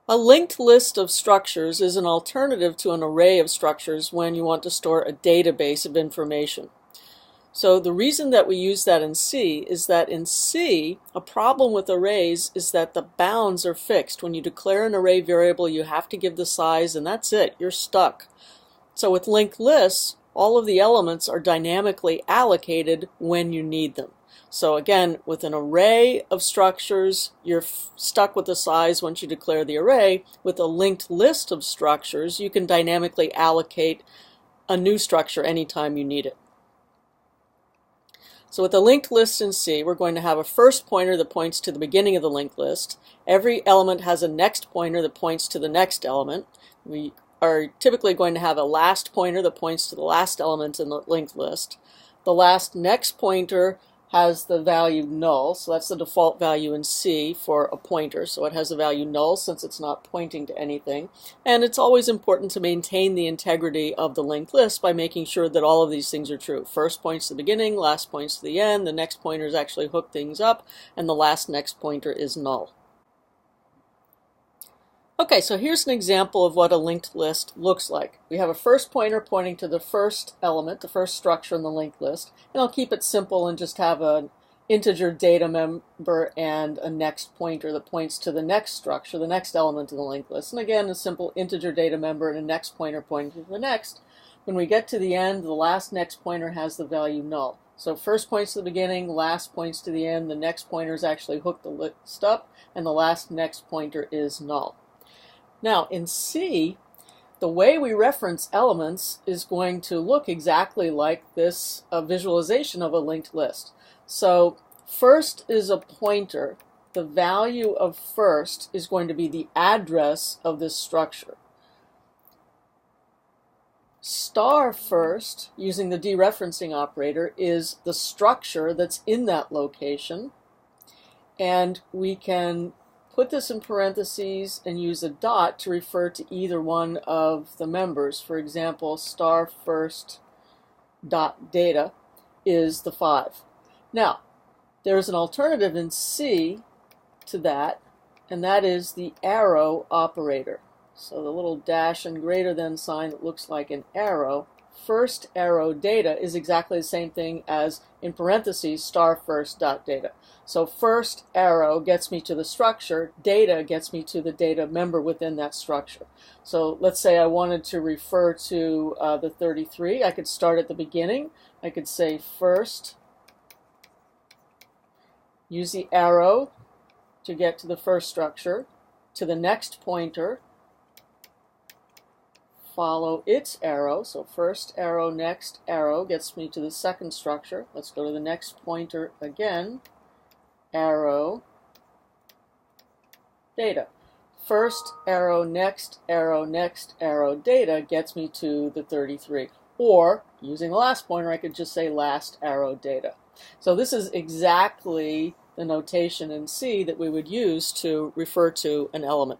A linked list of structures is an alternative to an array of structures when you want to store a database of information. So the reason that we use that in C is that in C, a problem with arrays is that the bounds are fixed. When you declare an array variable, you have to give the size, and that's it. You're stuck. So with linked lists, all of the elements are dynamically allocated when you need them. So again, with an array of structures, you're stuck with the size once you declare the array. With a linked list of structures, you can dynamically allocate a new structure anytime you need it. So with a linked list in C, we're going to have a first pointer that points to the beginning of the linked list. Every element has a next pointer that points to the next element. We are typically going to have a last pointer that points to the last element in the linked list. The last next pointer has the value null, so that's the default value in C for a pointer, so it has the value null since it's not pointing to anything. And it's always important to maintain the integrity of the linked list by making sure that all of these things are true. First points to the beginning, last points to the end, the next pointers actually hook things up, and the last next pointer is null. Okay, so here's an example of what a linked list looks like. We have a first pointer pointing to the first element, the first structure in the linked list, and I'll keep it simple and just have an integer data member and a next pointer that points to the next structure, the next element in the linked list. And again, a simple integer data member and a next pointer pointing to the next. When we get to the end, the last next pointer has the value null. So first points to the beginning, last points to the end, the next pointers actually hook the list up, and the last next pointer is null. Now in C, the way we reference elements is going to look exactly like this visualization of a linked list. So first is a pointer. The value of first is going to be the address of this structure. Star first, using the dereferencing operator, is the structure that's in that location. And we can put this in parentheses and use a dot to refer to either one of the members. For example, star first dot data is the 5. Now, there's an alternative in C to that, and that is the arrow operator. So the little dash and greater than sign that looks like an arrow. First arrow data is exactly the same thing as, in parentheses, star first dot data. So first arrow gets me to the structure, data gets me to the data member within that structure. So let's say I wanted to refer to the 33. I could start at the beginning. I could say first, use the arrow to get to the first structure, to the next pointer, follow its arrow. So first arrow, next arrow gets me to the second structure. Let's go to the next pointer again. Arrow, data. First arrow, next arrow, next arrow, data gets me to the 33. Or, using the last pointer, I could just say last arrow data. So this is exactly the notation in C that we would use to refer to an element.